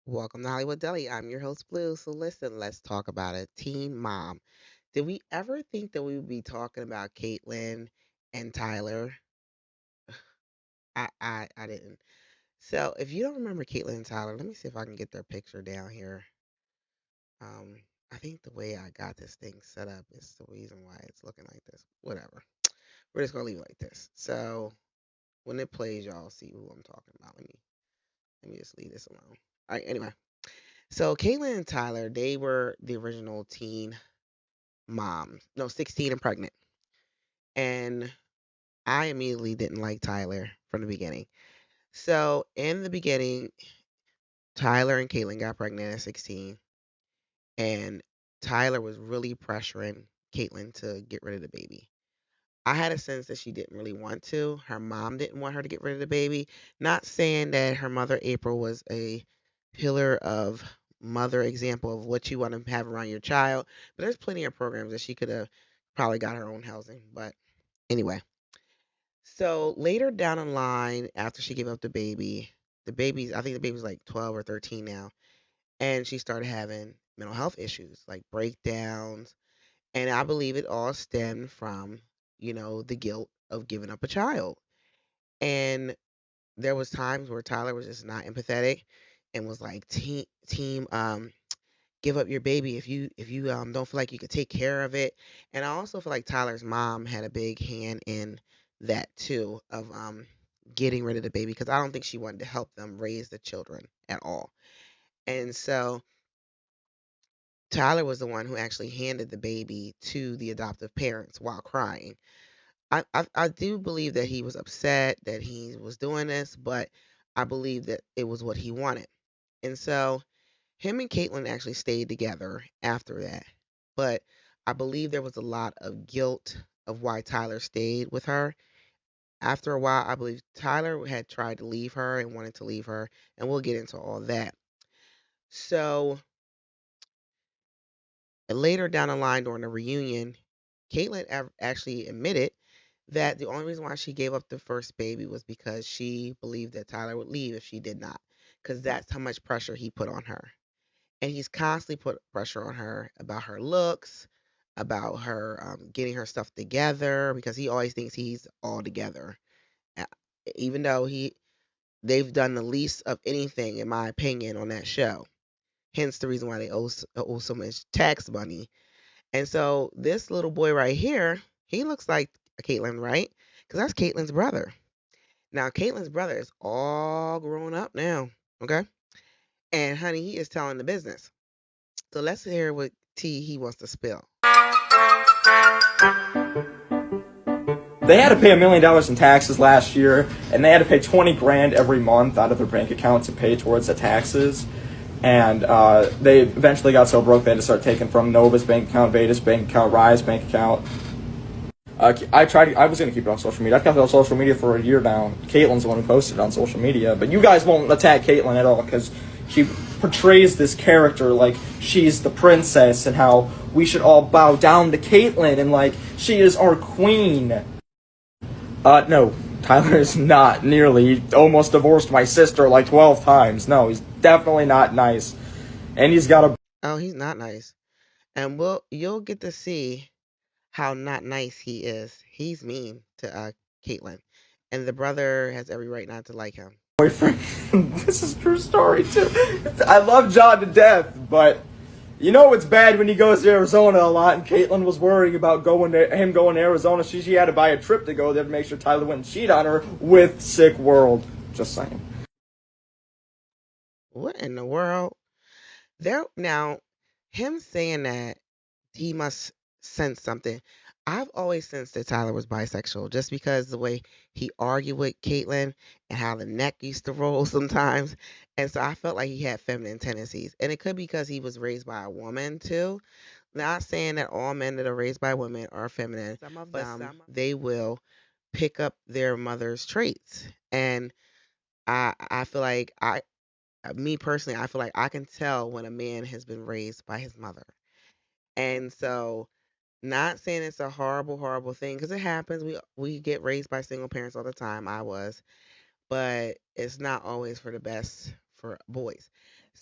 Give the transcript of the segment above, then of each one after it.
Welcome to Hollywood Deli. I'm your host, Blue. So listen, let's talk about it. Teen mom. Did we ever think that we would be talking about Caitlyn and Tyler? I didn't. So if you don't remember Caitlyn and Tyler, let me see if I can get their picture down here. Um, I think the way I got this thing set up is the reason why it's looking like this. Whatever. We're just gonna leave it like this. So when it plays, y'all see who I'm talking about. Let me just leave this alone. All right. Anyway, so Caitlyn and Tyler, they were the original teen moms. No, 16 and pregnant. And I immediately didn't like Tyler from the beginning. So in the beginning, Tyler and Caitlyn got pregnant at 16, and Tyler was really pressuring Caitlyn to get rid of the baby. I had a sense that she didn't really want to. Her mom didn't want her to get rid of the baby. Not saying that her mother, April, was a pillar of mother example of what you want to have around your child, but there's plenty of programs that she could have probably got her own housing. But anyway, so later down the line, after she gave up the baby's, I think the baby's like 12 or 13 now, and she started having mental health issues like breakdowns. And I believe it all stemmed from, the guilt of giving up a child. And there was times where Tyler was just not empathetic and was like, team, give up your baby if you don't feel like you could take care of it. And I also feel like Tyler's mom had a big hand in that too of getting rid of the baby because I don't think she wanted to help them raise the children at all. And so Tyler was the one who actually handed the baby to the adoptive parents while crying. I do believe that he was upset that he was doing this, but I believe that it was what he wanted. And so him and Caitlyn actually stayed together after that. But I believe there was a lot of guilt of why Tyler stayed with her. After a while, I believe Tyler had tried to leave her and wanted to leave her, and we'll get into all that. So later down the line during the reunion, Caitlyn actually admitted that the only reason why she gave up the first baby was because she believed that Tyler would leave if she did not, because that's how much pressure he put on her. And he's constantly put pressure on her about her looks, about her getting her stuff together, because he always thinks he's all together. Uh, Even though they've done the least of anything, in my opinion, on that show. Hence the reason why they owe so much tax money. And so this little boy right here, he looks like Caitlyn, right? Because that's Caitlyn's brother. Now, Caitlyn's brother is all grown up now, okay? And honey, he is telling the business. So let's hear what tea he wants to spill. They had to pay $1 million in taxes last year, and they had to pay 20 grand every month out of their bank account to pay towards the taxes. And they eventually got so broke they had to start taking from Nova's bank account, Veda's bank account, Raya's bank account. I was going to keep it on social media. I've kept it on social media for a year now. Caitlyn's the one who posted it on social media. But you guys won't attack Caitlyn at all because she portrays this character like she's the princess and how we should all bow down to Caitlyn and like she is our queen. No. Tyler is not nearly. He almost divorced my sister like 12 times. No, he's definitely not nice. And he's got a. Oh, he's not nice. And you'll get to see how not nice he is. He's mean to Caitlyn. And the brother has every right not to like him. Boyfriend. This is a true story, too. I love John to death, but you know it's bad when he goes to Arizona a lot, and Caitlyn was worrying about him going to Arizona. She had to buy a trip to go there to make sure Tyler wouldn't cheat on her with Sick World. Just saying. What in the world? There now, him saying that he must sense something. I've always sensed that Tyler was bisexual just because the way he argued with Caitlyn and how the neck used to roll sometimes. And so I felt like he had feminine tendencies. And it could be because he was raised by a woman too. Not saying that all men that are raised by women are feminine, some of them they will pick up their mother's traits. And I feel like me personally, I feel like I can tell when a man has been raised by his mother. And so, not saying it's a horrible, horrible thing because it happens. We get raised by single parents all the time. I was, but it's not always for the best for boys.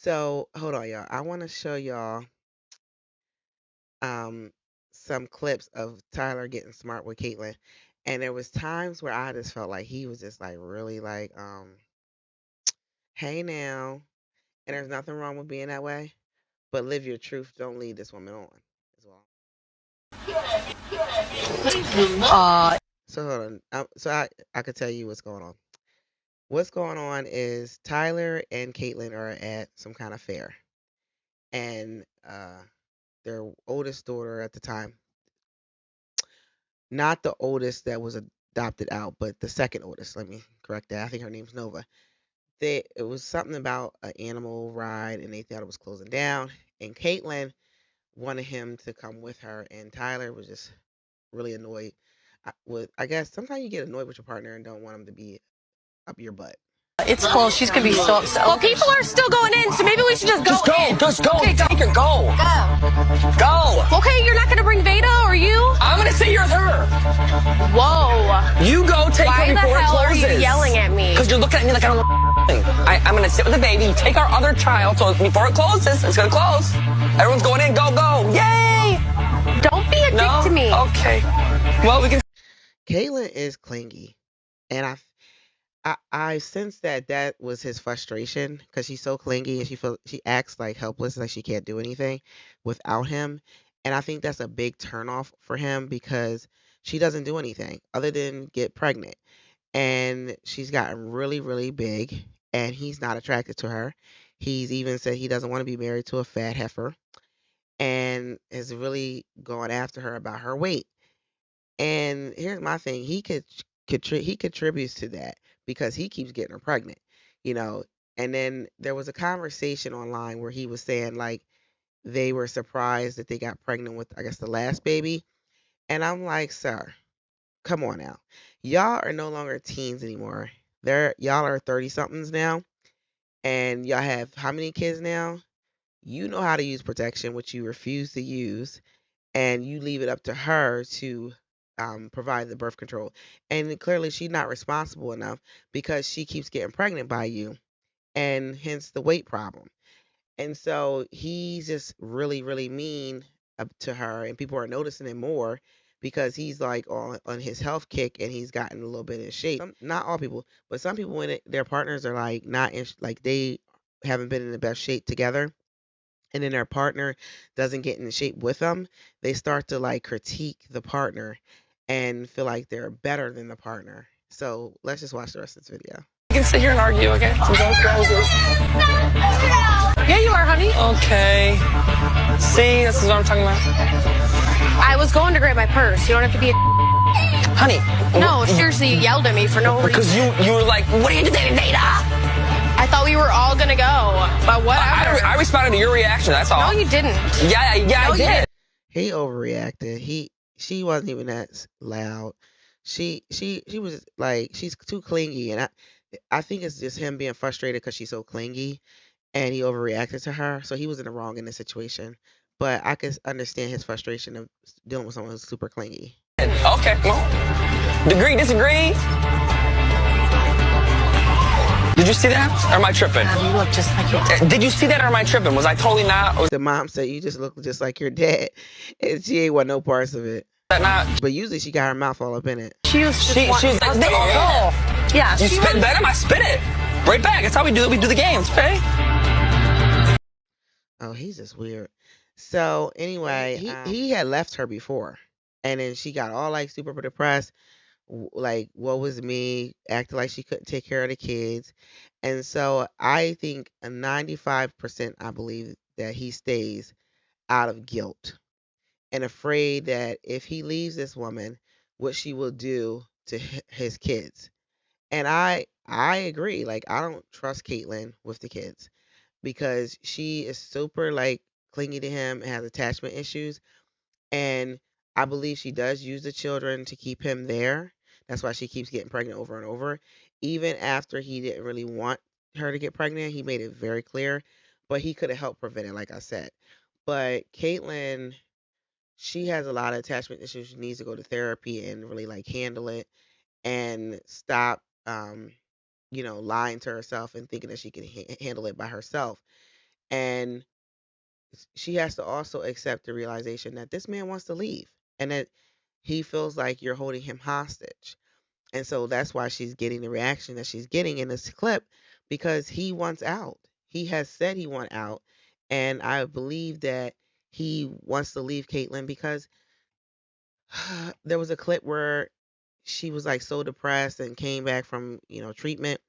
So hold on, y'all. I want to show y'all um some clips of Tyler getting smart with Caitlyn. And there was times where I just felt like he was just like really like, hey now. And there's nothing wrong with being that way. But live your truth. Don't lead this woman on as well. So hold on. I could tell you what's going on. What's going on is Tyler and Caitlyn are at some kind of fair, and their oldest daughter at the time, not the oldest that was adopted out, but the second oldest. Let me correct that. I think her name's Nova. It was something about an animal ride, and they thought it was closing down. And Caitlyn wanted him to come with her, and Tyler was just really annoyed. I guess sometimes you get annoyed with your partner and don't want them to be up your butt. It's close. She's gonna be so upset. Well, people are still going in, so maybe we should just go. Just go, in. just go. Okay, Take her, go. Go. Okay, you're not gonna bring Veda or you? I'm gonna sit here with her. Whoa. You go take Why her the before it hell are closes. you yelling at me? Because you're looking at me like I don't know thing. I'm gonna sit with the baby. You take our other child, so before it closes, it's gonna close. Everyone's going in. Go, go. Yay. Don't be a dick to me. Okay. Well, we can. Caitlyn is clingy, and I sense that that was his frustration because she's so clingy and she acts like helpless, like she can't do anything without him. And I think that's a big turnoff for him because she doesn't do anything other than get pregnant. And she's gotten really, really big, and he's not attracted to her. He's even said he doesn't want to be married to a fat heifer and is really going after her about her weight. And here's my thing: he contributes to that because he keeps getting her pregnant, you know. And then there was a conversation online where he was saying like they were surprised that they got pregnant with, I guess, the last baby. And I'm like, sir, come on now, y'all are no longer teens anymore. Y'all are 30 somethings now, and y'all have how many kids now? You know how to use protection, which you refuse to use, and you leave it up to her to provide the birth control. And clearly, she's not responsible enough because she keeps getting pregnant by you, and hence the weight problem. And so he's just really, really mean up to her, and people are noticing it more because he's like on his health kick, and he's gotten a little bit in shape. Not all people, but some people when their partners are like not in, like they haven't been in the best shape together, and then their partner doesn't get in shape with them, they start to like critique the partner and feel like they're better than the partner. So let's just watch the rest of this video. We can sit here and argue, okay? Since those closes. Yeah, you are, honey. Okay. See, this is what I'm talking about. I was going to grab my purse. You don't have to be a... Honey. No, seriously, you yelled at me for no reason. Because you were like, what are you doing, Data? I thought we were all gonna go, but whatever. I responded to your reaction, that's all. No, you didn't. Yeah, No, I you did. didn't. He overreacted. She wasn't even that loud. She was like she's too clingy, and I think it's just him being frustrated because she's so clingy, and he overreacted to her. So he was in the wrong in this situation. But I could understand his frustration of dealing with someone who's super clingy. Okay, well, degree, disagree. Did you see that? Or am I tripping? You look just like your... Did you see that or am I tripping? Was I totally not? Was The mom said, "You just look just like your dad," and she ain't want no parts of it. that not? But usually she got her mouth all up in it. She was just She was like, there you go. Yeah, You she spit was... at him, I spit it. Right back. That's how we do it. We do the games, okay? Oh, he's just weird. So anyway, he had left her before, and then she got all like super depressed, like what was me, acting like she couldn't take care of the kids, and so I think a 95% I believe that he stays out of guilt and afraid that if he leaves this woman, what she will do to his kids. And I agree. Like I don't trust Caitlyn with the kids because she is super like clingy to him and has attachment issues. And I believe she does use the children to keep him there. That's why she keeps getting pregnant over and over. Even after he didn't really want her to get pregnant, he made it very clear. But he could have helped prevent it, like I said. But Caitlyn, she has a lot of attachment issues. She needs to go to therapy and really like handle it and stop lying to herself and thinking that she can handle it by herself. And she has to also accept the realization that this man wants to leave and that he feels like you're holding him hostage. And so that's why she's getting the reaction that she's getting in this clip because he wants out. He has said he wants out. And I believe that he wants to leave Caitlyn because there was a clip where she was like so depressed and came back from, treatment,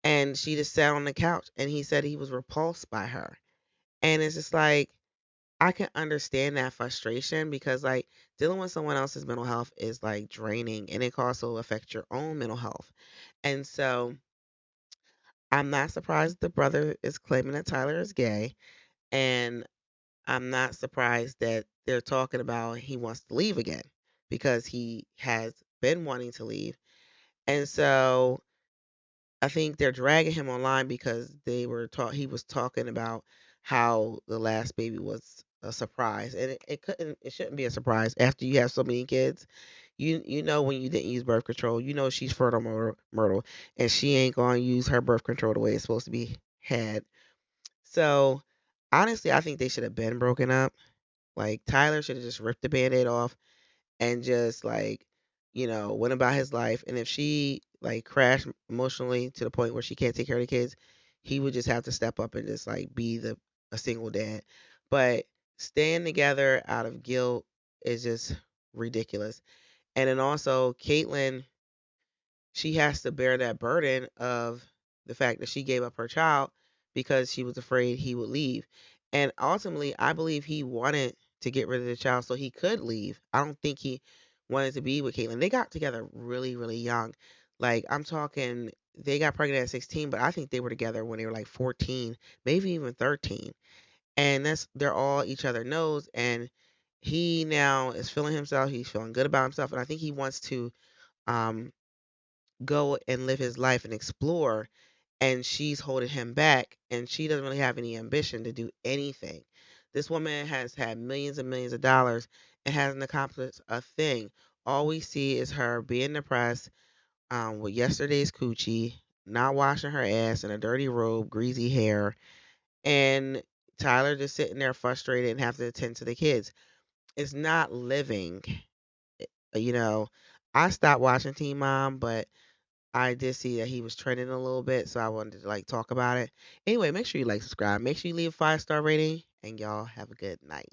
and she just sat on the couch and he said he was repulsed by her. And it's just like I can understand that frustration because like dealing with someone else's mental health is like draining and it can also affect your own mental health. And so I'm not surprised the brother is claiming that Tyler is gay, and I'm not surprised that they're talking about he wants to leave again because he has been wanting to leave. And so I think they're dragging him online because he was talking about how the last baby was a surprise. And it shouldn't be a surprise after you have so many kids. You know when you didn't use birth control, you know she's fertile myrtle and she ain't going to use her birth control the way it's supposed to be had. So honestly, I think they should have been broken up. Like Tyler should have just ripped the band-aid off and just like, went about his life. And if she like crashed emotionally to the point where she can't take care of the kids, he would just have to step up and just like be a single dad. But staying together out of guilt is just ridiculous. And then also Caitlyn, she has to bear that burden of the fact that she gave up her child because she was afraid he would leave. And ultimately, I believe he wanted to get rid of the child so he could leave. I don't think he wanted to be with Caitlyn. They got together really, really young. Like, I'm talking, they got pregnant at 16, but I think they were together when they were like 14, maybe even 13. And they're all each other knows. And he now is feeling himself. He's feeling good about himself. And I think he wants to um, go and live his life and explore, and she's holding him back and she doesn't really have any ambition to do anything. This woman has had millions and millions of dollars and hasn't accomplished a thing. All we see is her being depressed, with yesterday's coochie, not washing her ass in a dirty robe, greasy hair, and Tyler just sitting there frustrated and have to attend to the kids. It's not living. You know, I stopped watching Teen Mom, but I did see that he was trending a little bit, so I wanted to like talk about it. Anyway, make sure you like, subscribe, make sure you leave a 5-star rating, and y'all have a good night.